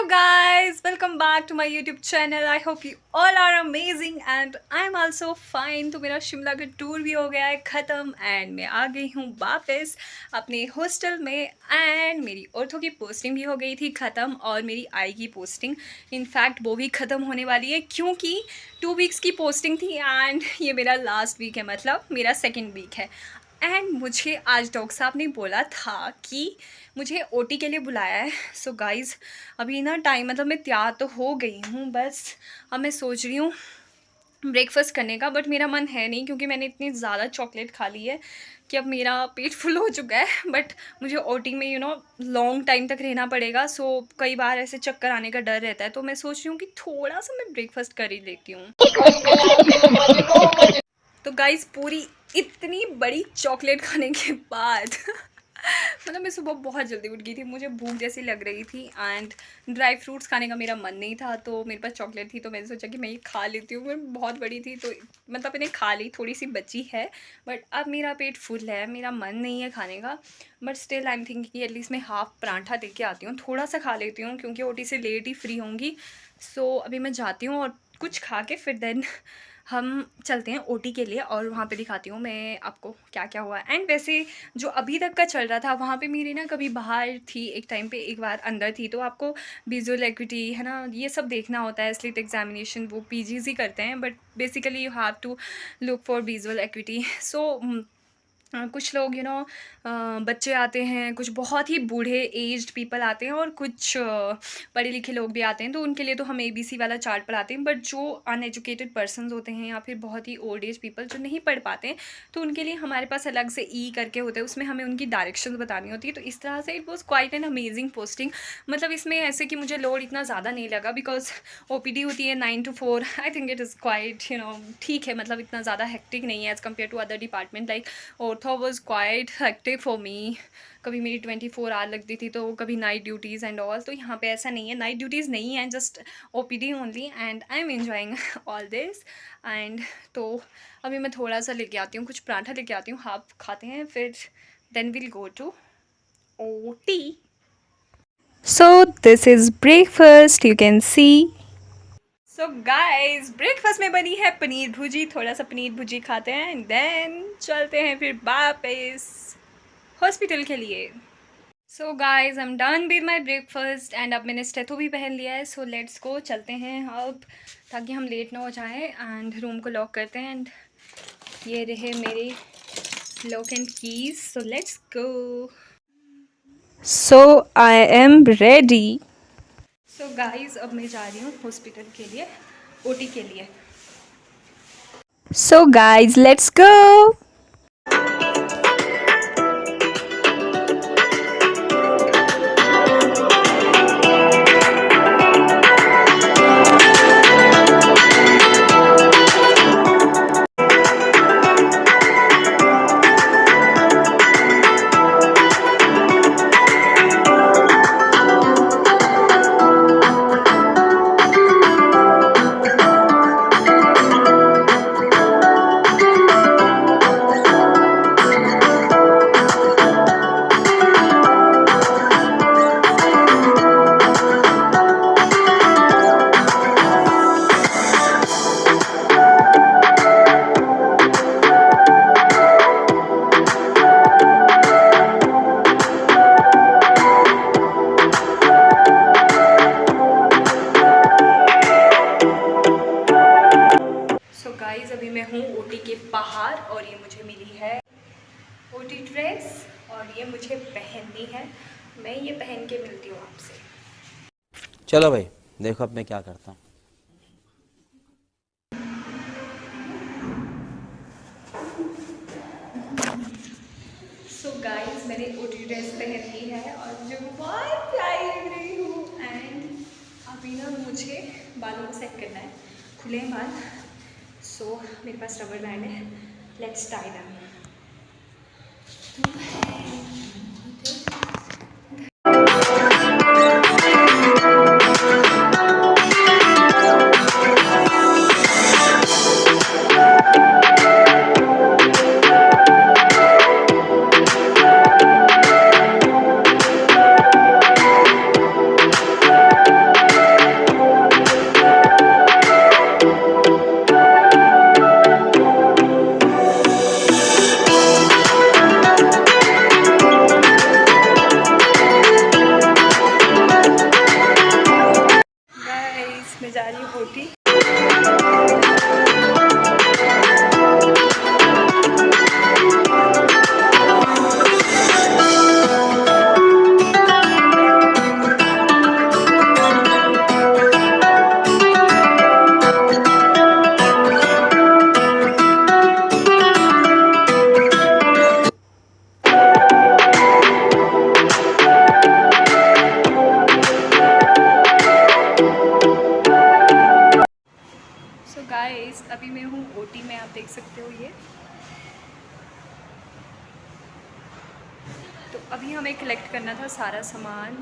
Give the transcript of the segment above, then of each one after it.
guys, welcome back to my YouTube channel. I hope you all are amazing and I'm also fine. तो मेरा शिमला का tour भी हो गया है ख़त्म एंड मैं आ गई हूँ वापस अपने हॉस्टल में एंड मेरी ऑर्थो की पोस्टिंग भी हो गई थी ख़त्म और मेरी आई की पोस्टिंग इनफैक्ट वो भी ख़त्म होने वाली है क्योंकि 2 वीक्स की पोस्टिंग थी एंड ये मेरा लास्ट वीक है, मतलब मेरा सेकेंड वीक है। एंड मुझे आज डॉक्टर साहब ने बोला था कि मुझे ओटी के लिए बुलाया है। सो गाइज़ अभी ना टाइम, मतलब मैं तैयार तो हो गई हूँ, बस अब मैं सोच रही हूँ ब्रेकफास्ट करने का, बट मेरा मन है नहीं क्योंकि मैंने इतनी ज़्यादा चॉकलेट खा ली है कि अब मेरा पेट फुल हो चुका है। बट मुझे ओटी में लॉन्ग टाइम तक रहना पड़ेगा, सो कई बार ऐसे चक्कर आने का डर रहता है, तो मैं सोच रही हूँ कि थोड़ा सा मैं ब्रेकफास्ट कर ही लेती हूँ। तो गाइज़ पूरी इतनी बड़ी चॉकलेट खाने के बाद मतलब मैं सुबह बहुत जल्दी उठ गई थी, मुझे भूख जैसी लग रही थी एंड ड्राई फ्रूट्स खाने का मेरा मन नहीं था, तो मेरे पास चॉकलेट थी तो मैंने सोचा कि मैं ये खा लेती हूँ। मैं बहुत बड़ी थी तो मतलब मैंने खा ली, थोड़ी सी बची है, बट अब मेरा पेट फुल है, मेरा मन नहीं है खाने का। But still I am thinking कि एटलीस्ट मैं हाफ पराठा लेके आती हूँ, थोड़ा सा खा लेती हूँ क्योंकि ओटी से लेट ही फ्री होंगी। सो अभी मैं जाती हूँ और कुछ खा के फिर देन हम चलते हैं ओटी के लिए और वहाँ पे दिखाती हूँ मैं आपको क्या क्या हुआ। एंड वैसे जो अभी तक का चल रहा था वहाँ पे मेरी ना कभी बाहर थी एक टाइम पे, एक बार अंदर थी, तो आपको विजुअल एक्विटी है ना ये सब देखना होता है। स्लिट एग्जामिनेशन वो पीजीज ही करते हैं, but basically you have to look for visual acuity. So कुछ लोग बच्चे आते हैं, कुछ बहुत ही बूढ़े एज्ड पीपल आते हैं और कुछ पढ़े लिखे लोग भी आते हैं, तो उनके लिए तो हम एबीसी वाला चार्ट पढ़ाते हैं। बट जो अनएजुकेटेड पर्सन्स होते हैं या फिर बहुत ही ओल्ड एज पीपल जो नहीं पढ़ पाते हैं, तो उनके लिए हमारे पास अलग से ई करके होते हैं, उसमें हमें उनकी डायरेक्शंस बतानी होती है। तो इस तरह से it was quite an amazing posting. मतलब इसमें ऐसे कि मुझे लोड इतना ज़्यादा नहीं लगा बिकॉज ओपीडी होती है 9 to 4। I think it is quite ठीक है, मतलब इतना ज़्यादा हेक्टिक नहीं है as compare to other department. Like ortho was quite hectic for me, कभी मेरी 24 आवर लगती थी, तो कभी नाइट ड्यूटीज़ एंड ऑल। तो यहाँ पे ऐसा नहीं है, नाइट ड्यूटीज़ नहीं है, just OPD only and I am enjoying all this. And तो अभी मैं थोड़ा सा लेके आती हूँ, कुछ पराठा लेके आती हूँ, हाफ खाते हैं फिर then will go to OT. So this is breakfast, you can see. So guys breakfast में बनी है पनीर भुजी, थोड़ा सा पनीर भुजी खाते हैं एंड देन चलते हैं फिर वापस हॉस्पिटल के लिए। So guys I am done with my breakfast and अब मैंने स्टेथो भी पहन लिया है। सो लेट्स गो, चलते हैं अब ताकि हम लेट ना हो जाएं एंड रूम को लॉक करते हैं। एंड ये रहे मेरे lock and keys, so let's go. So I am ready. So guys अब मैं जा रही हूँ हॉस्पिटल के लिए, ओटी के लिए। So guys let's go. अभी मैं हूँ ओटी के बाहर और ये मुझे मिली है ओटी ड्रेस और ये मुझे पहननी है। मैं ये पहन के मिलती हूँ आपसे। चलो भाई देखो अब मैं क्या करता हूँ। सो गाइस मैंने ओटी ड्रेस पहन ली है और मुझे बहुत प्यारी लग रही हूँ। एंड अभी ना मुझे बालों को सेट करना है, खुले हैं बाल। सो मेरे पास रबर बैंड है, लेट्स टाई देम। जा रही हूँ ओटी। सो गाइस अभी मैं हूँ ओटी में, आप देख सकते हो ये। तो अभी हमें कलेक्ट करना था सारा सामान,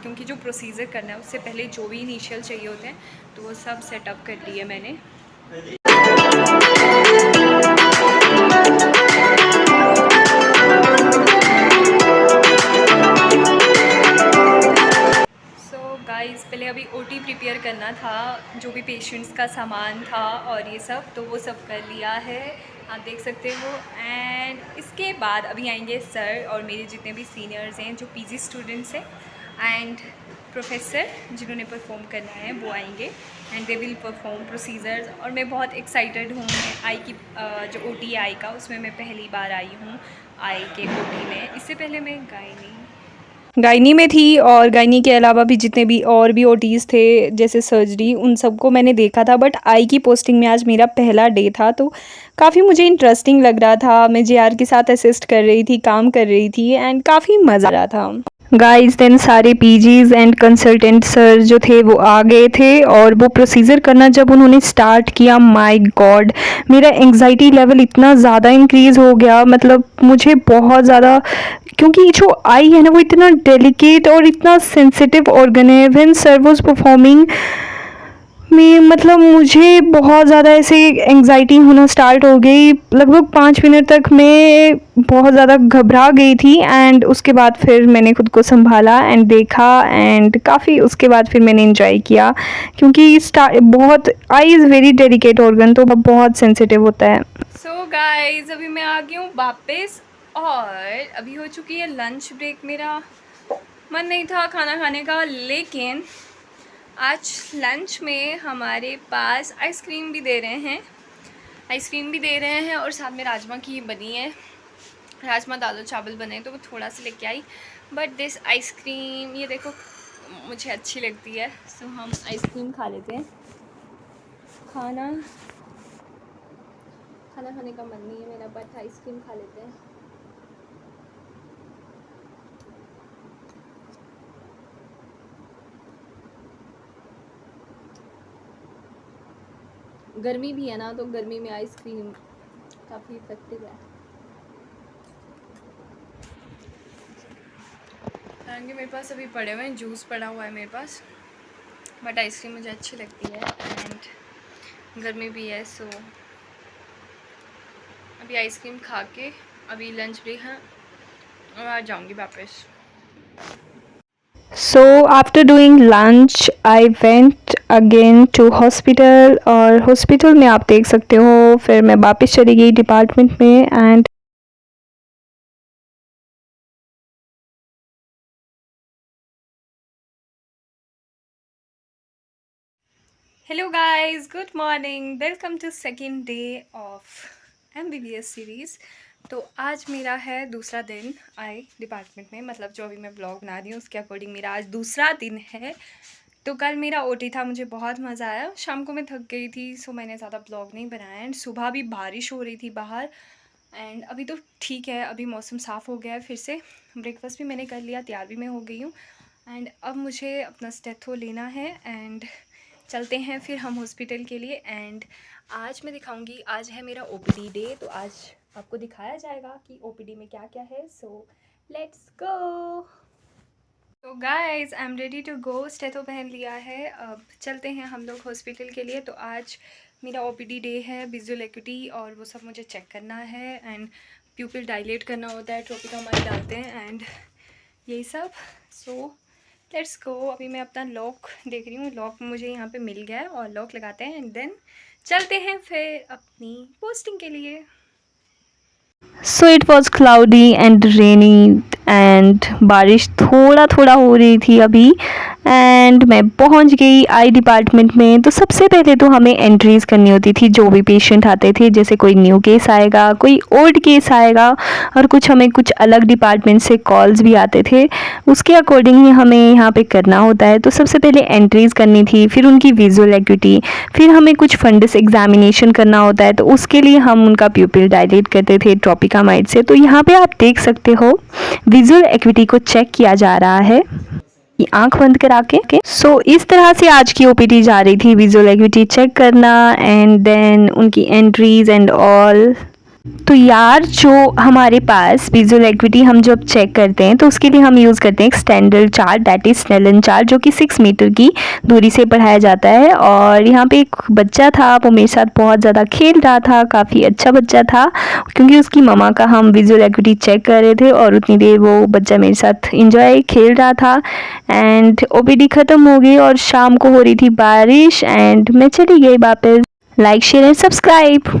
क्योंकि जो प्रोसीजर करना है उससे पहले जो भी इनिशियल चाहिए होते हैं तो वो सब सेटअप कर लिया मैंने। गाइस पहले अभी ओटी प्रिपेयर करना था, जो भी पेशेंट्स का सामान था और ये सब, तो वो सब कर लिया है, आप देख सकते हो। एंड इसके बाद अभी आएंगे सर और मेरे जितने भी सीनियर्स हैं जो पीजी स्टूडेंट्स हैं एंड प्रोफेसर जिन्होंने परफॉर्म करना है वो आएंगे and they will perform procedures. और मैं बहुत एक्साइटेड हूँ। मैं आई की जो ओटी आई का उसमें मैं पहली बार आई हूँ आई के ओटी में। इससे पहले मैं गायनी में थी और गायनी के अलावा भी जितने भी और भी ओटीज़ थे जैसे सर्जरी, उन सबको मैंने देखा था। बट आई की पोस्टिंग में आज मेरा पहला डे था तो काफ़ी मुझे इंटरेस्टिंग लग रहा था। मैं जेआर के साथ असिस्ट कर रही थी, काम कर रही थी एंड काफ़ी मज़ा आ रहा था। गाइस देन सारे पीजीज एंड कंसल्टेंट सर जो थे वो आ गए थे और वो प्रोसीजर करना जब उन्होंने स्टार्ट किया, माय गॉड मेरा एंग्जाइटी लेवल इतना ज़्यादा इंक्रीज़ हो गया। मतलब मुझे बहुत ज़्यादा, क्योंकि जो आई है ना वो इतना डेलिकेट और इतना सेंसिटिव ऑर्गन है। व्हेन सर वाज परफॉर्मिंग में मतलब मुझे बहुत ज़्यादा ऐसे एंग्जाइटी होना स्टार्ट हो गई। लगभग 5 मिनट तक मैं बहुत ज़्यादा घबरा गई थी एंड उसके बाद फिर मैंने खुद को संभाला एंड देखा एंड काफ़ी उसके बाद फिर मैंने एंजॉय किया, क्योंकि बहुत I is very delicate organ, तो बहुत सेंसिटिव होता है। सो गाइज अभी मैं आ गई हूँ वापस और अभी हो चुकी है लंच ब्रेक। मेरा मन नहीं था खाना खाने का, लेकिन आज लंच में हमारे पास आइसक्रीम भी दे रहे हैं और साथ में राजमा की बनी है, राजमा दाल चावल बने तो वो थोड़ा सा लेके आई। बट दिस आइसक्रीम ये देखो मुझे अच्छी लगती है, सो हम आइसक्रीम खा लेते हैं। खाना खाने का मन नहीं है मेरा, बट आइसक्रीम खा लेते हैं। गर्मी भी है ना, तो गर्मी में आइसक्रीम काफ़ी इफेक्टिव है। हालांकि मेरे पास अभी पड़े हुए हैं, जूस पड़ा हुआ है मेरे पास, बट आइसक्रीम मुझे अच्छी लगती है एंड गर्मी भी है। सो अभी आइसक्रीम खा के अभी लंच ब्रेक है और आ जाऊँगी वापस। So after doing lunch I went again to hospital और हॉस्पिटल में आप देख सकते हो फिर मैं वापस चली गई डिपार्टमेंट में and hello guys, good morning, welcome to second day of MBBS series. तो आज मेरा है दूसरा दिन आई डिपार्टमेंट में, मतलब जो अभी मैं ब्लॉग बना रही हूँ उसके अकॉर्डिंग मेरा आज दूसरा दिन है। तो कल मेरा ओटी था, मुझे बहुत मज़ा आया। शाम को मैं थक गई थी सो मैंने ज़्यादा ब्लॉग नहीं बनाया एंड सुबह भी बारिश हो रही थी बाहर एंड अभी तो ठीक है, अभी मौसम साफ़ हो गया है फिर से। ब्रेकफास्ट भी मैंने कर लिया, तैयार भी मैं हो गई हूँ एंड अब मुझे अपना स्टेथो लेना है एंड चलते हैं फिर हम हॉस्पिटल के लिए। एंड आज मैं दिखाऊंगी, आज है मेरा OPD डे, तो आज आपको दिखाया जाएगा कि OPD में क्या क्या है। So let's go. तो guys I am ready to go, stetho पहन लिया है, अब चलते हैं हम लोग हॉस्पिटल के लिए। तो आज मेरा OPD डे है, विजुअल एक्यूटी और वो सब मुझे चेक करना है एंड प्यूपिल डायलेट करना होता है, ट्रोपिका हमारे डालते हैं एंड यही सब। सो लेट्स गो। अभी मैं अपना लॉक देख रही हूँ, लॉक मुझे यहाँ पे मिल गया है और लॉक लगाते हैं एंड देन चलते हैं फिर अपनी पोस्टिंग के लिए। So it was cloudy and rainy and बारिश थोड़ा थोड़ा हो रही थी अभी एंड मैं पहुंच गई आई डिपार्टमेंट में। तो सबसे पहले तो हमें एंट्रीज़ करनी होती थी, जो भी पेशेंट आते थे, जैसे कोई न्यू केस आएगा, कोई ओल्ड केस आएगा, और हमें कुछ अलग डिपार्टमेंट से कॉल्स भी आते थे, उसके अकॉर्डिंग ही हमें यहाँ पे करना होता है। तो सबसे पहले एंट्रीज़ करनी थी, फिर उनकी विजुअल एक्यूटी, फिर हमें कुछ फंडस एग्जामिनेशन करना होता है, तो उसके लिए हम उनका प्यूपिल डायलेट करते थे ट्रोपिकामाइड से। तो यहाँ पे आप देख सकते हो विजुअल एक्यूटी को चेक किया जा रहा है आंख बंद करा के। सो इस तरह से आज की ओपीडी जा रही थी, विजुअल एक्यूटी चेक करना एंड देन उनकी एंट्रीज एंड ऑल। तो यार जो हमारे पास विजुअल एक्यूटी हम जब चेक करते हैं तो उसके लिए हम यूज़ करते हैं एक standard chart, that is Snellen chart, जो कि 6 मीटर की दूरी से पढ़ाया जाता है। और यहाँ पे एक बच्चा था, वो मेरे साथ बहुत ज़्यादा खेल रहा था, काफ़ी अच्छा बच्चा था, क्योंकि उसकी ममा का हम विजुअल एक्यूटी चेक कर रहे थे और उतनी देर वो बच्चा मेरे साथ इंजॉय खेल रहा था। एंड ओपीडी ख़त्म हो गई और शाम को हो रही थी बारिश एंड मैं चली गई वापस। Like share and subscribe.